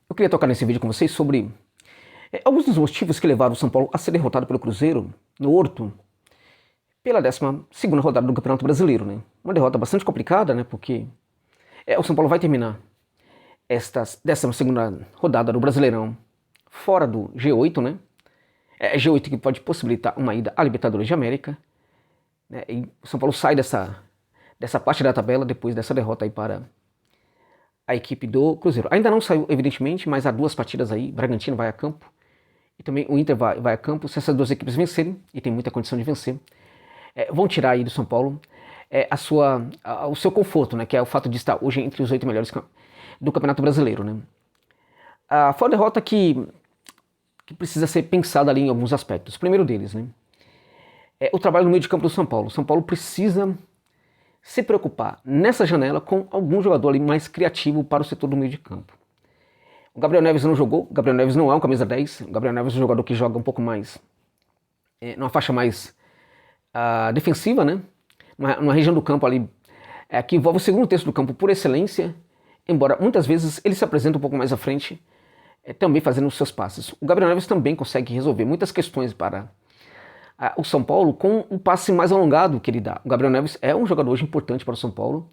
Eu queria tocar nesse vídeo com vocês sobre alguns dos motivos que levaram o São Paulo a ser derrotado pelo Cruzeiro no Horto pela 12ª rodada do Campeonato Brasileiro, né? Uma derrota bastante complicada, né? Porque o São Paulo vai terminar esta 12ª rodada do Brasileirão fora do G8, né? G8 que pode possibilitar uma ida à Libertadores de América, né? E o São Paulo sai dessa parte da tabela depois dessa derrota aí para a equipe do Cruzeiro. Ainda não saiu, evidentemente, mas há duas partidas aí. Bragantino vai a campo e também o Inter vai a campo. Se essas duas equipes vencerem, e tem muita condição de vencer, vão tirar aí do São Paulo o seu conforto, né? Que é o fato de estar hoje entre os 8 melhores do Campeonato Brasileiro, né? Foi uma derrota que precisa ser pensada ali em alguns aspectos. O primeiro deles, né? O trabalho no meio de campo do São Paulo. O São Paulo precisa se preocupar nessa janela com algum jogador ali mais criativo para o setor do meio de campo. O Gabriel Neves não jogou, o Gabriel Neves não é um camisa 10, o Gabriel Neves é um jogador que joga um pouco mais, numa faixa mais defensiva, né? Numa região do campo ali que envolve o segundo terço do campo por excelência, embora muitas vezes ele se apresenta um pouco mais à frente, também fazendo os seus passes. O Gabriel Neves também consegue resolver muitas questões para o São Paulo com um passe mais alongado que ele dá. O Gabriel Neves é um jogador hoje importante para o São Paulo.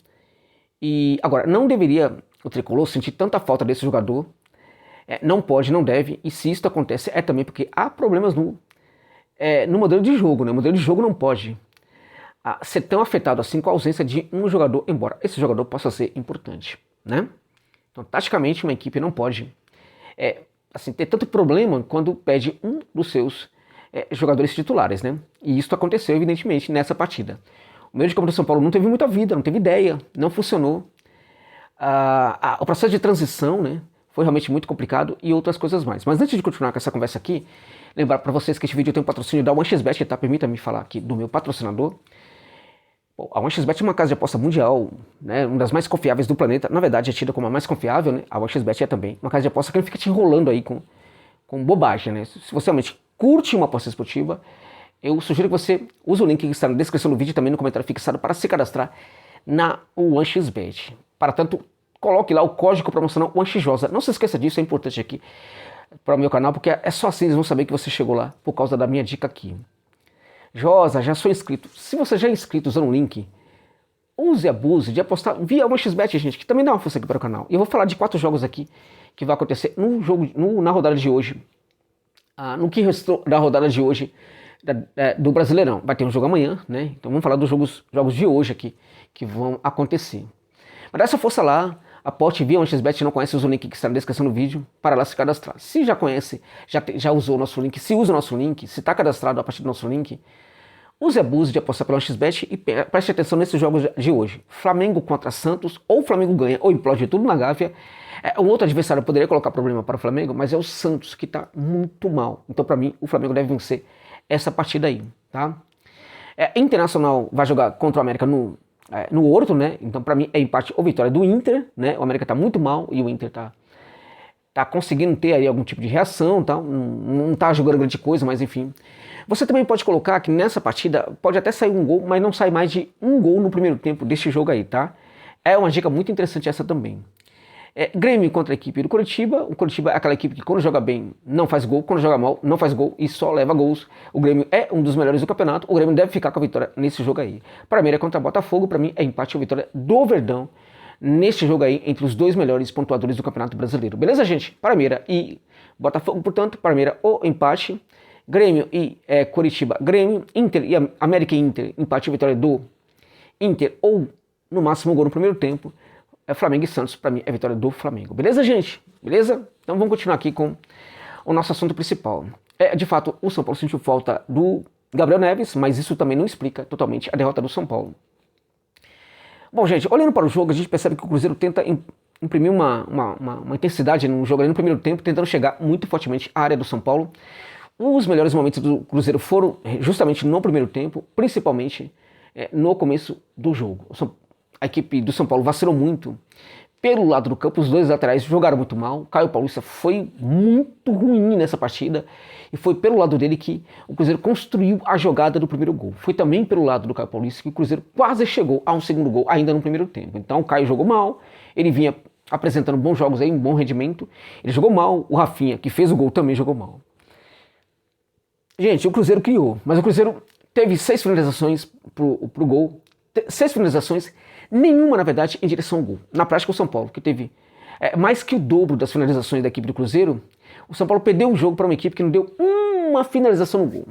E agora, não deveria o Tricolor sentir tanta falta desse jogador. Não pode, não deve. E se isso acontece, é também porque há problemas no modelo de jogo, né? O modelo de jogo não pode ser tão afetado assim com a ausência de um jogador, embora esse jogador possa ser importante, né? Então, taticamente, uma equipe não pode ter tanto problema quando perde um dos seus jogadores titulares, né? E isso aconteceu, evidentemente, nessa partida. O meio de campo do São Paulo não teve muita vida, não teve ideia, não funcionou. O processo de transição, né, foi realmente muito complicado e outras coisas mais. Mas antes de continuar com essa conversa aqui, lembrar para vocês que este vídeo tem um patrocínio da 1xBet, tá? Permita-me falar aqui do meu patrocinador. Bom, a 1xBet é uma casa de aposta mundial, né, uma das mais confiáveis do planeta. Na verdade, é tida como a mais confiável, né? A 1xBet é também uma casa de aposta que não fica te enrolando aí com bobagem, né? Se você realmente curte uma aposta esportiva, eu sugiro que você use o link que está na descrição do vídeo e também no comentário fixado para se cadastrar na 1xBet. Para tanto, coloque lá o código promocional 1xJosa. Não se esqueça disso, é importante aqui para o meu canal, porque é só assim eles vão saber que você chegou lá por causa da minha dica aqui. Josa, já sou inscrito. Se você já é inscrito usando o link, use e abuse de apostar via 1xBet, gente, que também dá uma força aqui para o canal. E eu vou falar de 4 jogos aqui que vai acontecer na rodada de hoje. No que restou da rodada de hoje do Brasileirão. Vai ter um jogo amanhã, né? Então vamos falar dos jogos de hoje aqui que vão acontecer. Mas dá essa força lá, aposte via 1xBet, não conhece, usa o link que está na descrição do vídeo para lá se cadastrar. Se já conhece, já usou o nosso link, se usa o nosso link, se está cadastrado a partir do nosso link, use e abuse de apostar pela 1xBet e preste atenção nesses jogos de hoje. Flamengo contra Santos, ou o Flamengo ganha ou implode tudo na Gávea. Um outro adversário poderia colocar problema para o Flamengo, mas é o Santos, que está muito mal. Então, para mim, o Flamengo deve vencer essa partida aí, tá? Internacional vai jogar contra o América no Horto, né? Então, para mim, é empate ou vitória do Inter, né? O América está muito mal e o Inter tá conseguindo ter aí algum tipo de reação, tá? Não tá jogando grande coisa, mas enfim. Você também pode colocar que nessa partida pode até sair um gol, mas não sai mais de um gol no primeiro tempo deste jogo aí, tá? É uma dica muito interessante essa também. Grêmio contra a equipe do Coritiba. O Coritiba é aquela equipe que quando joga bem não faz gol, quando joga mal não faz gol e só leva gols. O Grêmio é um dos melhores do campeonato, o Grêmio deve ficar com a vitória nesse jogo aí. Para mim é contra Botafogo, para mim é empate ou vitória do Verdão neste jogo aí entre os 2 melhores pontuadores do Campeonato Brasileiro. Beleza, gente? Parmeira e Botafogo, portanto, Parmeira ou empate. Grêmio e Coritiba, Grêmio, Inter e América e Inter, empate ou vitória do Inter ou no máximo um gol no primeiro tempo. Flamengo e Santos, para mim, é vitória do Flamengo. Beleza, gente? Beleza? Então vamos continuar aqui com o nosso assunto principal. De fato, o São Paulo sentiu falta do Gabriel Neves, mas isso também não explica totalmente a derrota do São Paulo. Bom, gente, olhando para o jogo, a gente percebe que o Cruzeiro tenta imprimir uma intensidade no jogo ali no primeiro tempo, tentando chegar muito fortemente à área do São Paulo. Os melhores momentos do Cruzeiro foram justamente no primeiro tempo, principalmente no começo do jogo. A equipe do São Paulo vacilou muito pelo lado do campo, os 2 laterais jogaram muito mal. Caio Paulista foi muito ruim nessa partida e foi pelo lado dele que o Cruzeiro construiu a jogada do primeiro gol. Foi também pelo lado do Caio Paulista que o Cruzeiro quase chegou a um segundo gol ainda no primeiro tempo. Então o Caio jogou mal, ele vinha apresentando bons jogos aí, um bom rendimento. Ele jogou mal, o Rafinha, que fez o gol, também jogou mal. Gente, o Cruzeiro criou, mas o Cruzeiro teve 6 finalizações pro gol, 6 finalizações, nenhuma, na verdade, em direção ao gol. Na prática, o São Paulo, que teve mais que o dobro das finalizações da equipe do Cruzeiro, o São Paulo perdeu o jogo para uma equipe que não deu uma finalização no gol.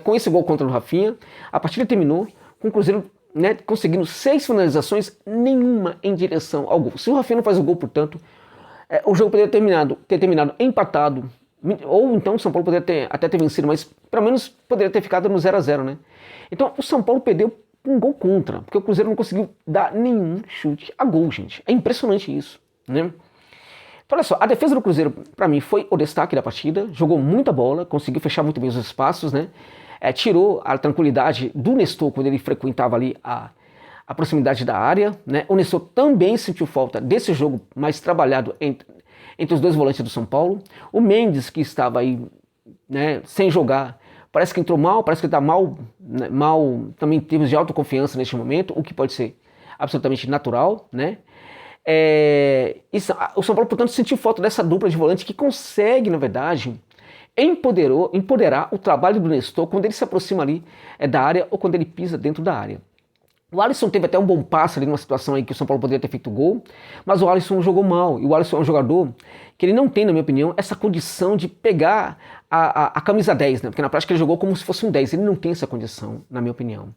Com esse gol contra o Rafinha, a partida terminou com o Cruzeiro, né, conseguindo 6 finalizações, nenhuma em direção ao gol. Se o Rafinha não faz o gol, portanto, o jogo poderia ter terminado empatado, ou então o São Paulo poderia até ter vencido, mas pelo menos poderia ter ficado no 0-0, né? Então o São Paulo perdeu um gol contra, porque o Cruzeiro não conseguiu dar nenhum chute a gol, gente. É impressionante isso, né? Então, olha só, a defesa do Cruzeiro, para mim, foi o destaque da partida, jogou muita bola, conseguiu fechar muito bem os espaços, né? Tirou a tranquilidade do Nestor quando ele frequentava ali a proximidade da área, né? O Nestor também sentiu falta desse jogo mais trabalhado entre os dois volantes do São Paulo. O Mendes, que estava aí, né, sem jogar, parece que entrou mal, parece que está mal, né, mal também em termos de autoconfiança neste momento, o que pode ser absolutamente natural, né? O São Paulo, portanto, sentiu falta dessa dupla de volante que consegue, na verdade, empoderar o trabalho do Nestor quando ele se aproxima ali da área ou quando ele pisa dentro da área. O Alisson teve até um bom passe ali numa situação aí que o São Paulo poderia ter feito gol, mas o Alisson jogou mal. E o Alisson é um jogador que ele não tem, na minha opinião, essa condição de pegar a camisa 10, né? Porque na prática ele jogou como se fosse um 10. Ele não tem essa condição, na minha opinião.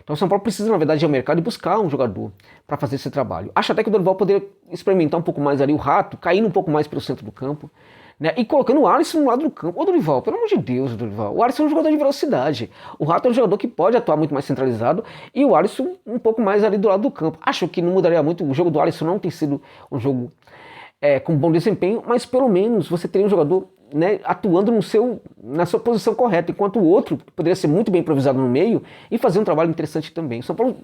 Então o São Paulo precisa, na verdade, ir ao mercado e buscar um jogador para fazer esse trabalho. Acho até que o Dorival poderia experimentar um pouco mais ali o Rato, caindo um pouco mais pelo centro do campo, né, e colocando o Alisson no lado do campo. Ô Dorival, pelo amor de Deus, Dorival, o Alisson é um jogador de velocidade. O Rato é um jogador que pode atuar muito mais centralizado e o Alisson um pouco mais ali do lado do campo. Acho que não mudaria muito. O jogo do Alisson não tem sido um jogo com bom desempenho, mas pelo menos você teria um jogador, né, atuando na sua posição correta, enquanto o outro poderia ser muito bem improvisado no meio e fazer um trabalho interessante também. O São Paulo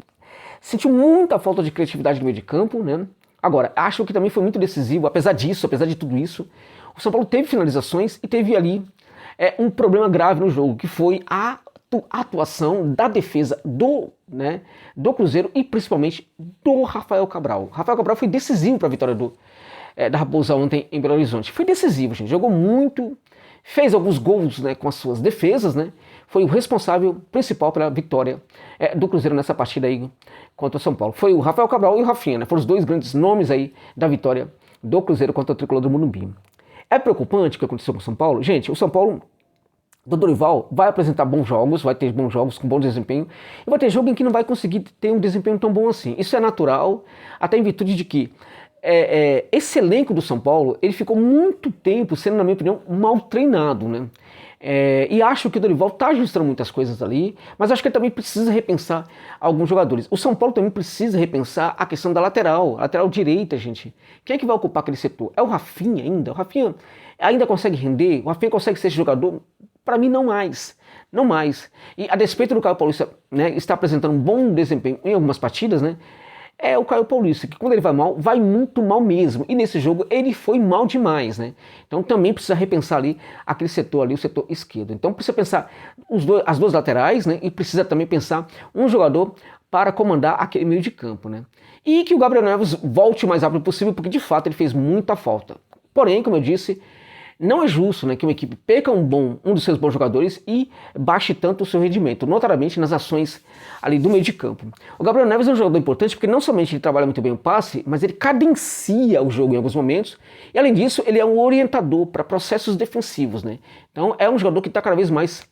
sentiu muita falta de criatividade no meio de campo, né? Agora, acho que também foi muito decisivo, apesar disso, apesar de tudo isso, o São Paulo teve finalizações e teve ali um problema grave no jogo, que foi a atuação da defesa do Cruzeiro e principalmente do Rafael Cabral. Rafael Cabral foi decisivo para a vitória da Raposa ontem em Belo Horizonte. Foi decisivo, gente. Jogou muito, fez alguns gols, né, com as suas defesas, né? Foi o responsável principal pela vitória do Cruzeiro nessa partida aí contra o São Paulo. Foi o Rafael Cabral e o Rafinha, né? Foram os dois grandes nomes aí da vitória do Cruzeiro contra o Tricolor do Morumbi. É preocupante o que aconteceu com o São Paulo? Gente, o São Paulo do Dorival vai apresentar bons jogos, vai ter bons jogos com bom desempenho, e vai ter jogo em que não vai conseguir ter um desempenho tão bom assim. Isso é natural, até em virtude de que esse elenco do São Paulo, ele ficou muito tempo sendo, na minha opinião, mal treinado, né? E acho que o Dorival está ajustando muitas coisas ali, mas acho que ele também precisa repensar alguns jogadores. O São Paulo também precisa repensar a questão da lateral direita, gente. Quem é que vai ocupar aquele setor? É o Rafinha ainda? O Rafinha ainda consegue render? O Rafinha consegue ser esse jogador? Para mim, não mais. Não mais. E a despeito do Caio Paulista, né, estar apresentando um bom desempenho em algumas partidas, né? É o Caio Paulista, que quando ele vai mal, vai muito mal mesmo. E nesse jogo ele foi mal demais, né? Então também precisa repensar ali aquele setor ali, o setor esquerdo. Então precisa pensar as duas laterais, né? E precisa também pensar um jogador para comandar aquele meio de campo, né? E que o Gabriel Neves volte o mais rápido possível, porque de fato ele fez muita falta. Porém, como eu disse, não é justo, né, que uma equipe perca um dos seus bons jogadores e baixe tanto o seu rendimento, notadamente nas ações ali do meio de campo. O Gabriel Neves é um jogador importante porque não somente ele trabalha muito bem o passe, mas ele cadencia o jogo em alguns momentos e, além disso, ele é um orientador para processos defensivos, né? Então é um jogador que está cada vez mais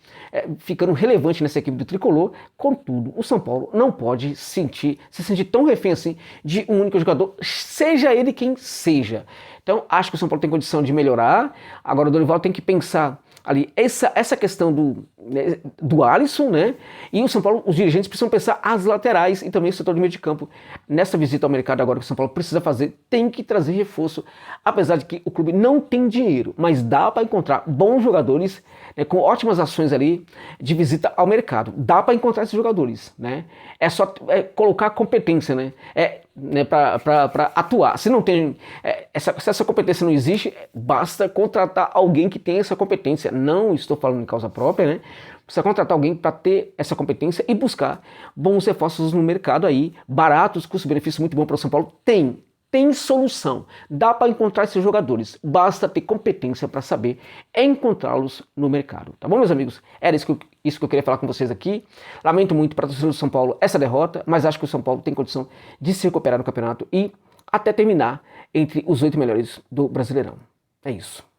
ficando relevante nessa equipe do Tricolor. Contudo, o São Paulo não pode se sentir tão refém assim de um único jogador, seja ele quem seja. Então acho que o São Paulo tem condição de melhorar. Agora o Dorival tem que pensar ali essa questão do Alisson, né? E o São Paulo, os dirigentes precisam pensar as laterais e também o setor de meio de campo. Nessa visita ao mercado agora que o São Paulo precisa fazer, tem que trazer reforço, apesar de que o clube não tem dinheiro, mas dá para encontrar bons jogadores, né, com ótimas ações ali de visita ao mercado. Dá para encontrar esses jogadores, né? É só colocar competência, né? Para atuar. Se não tem se essa competência não existe, basta contratar alguém que tenha essa competência. Não estou falando em causa própria, né? Precisa contratar alguém para ter essa competência e buscar bons reforços no mercado aí, baratos, custo-benefício muito bom para o São Paulo. Tem tem solução. Dá para encontrar esses jogadores. Basta ter competência para saber encontrá-los no mercado. Tá bom, meus amigos? Era isso que eu queria falar com vocês aqui. Lamento muito para o torcedor do São Paulo essa derrota, mas acho que o São Paulo tem condição de se recuperar no campeonato e até terminar entre os 8 melhores do Brasileirão. É isso.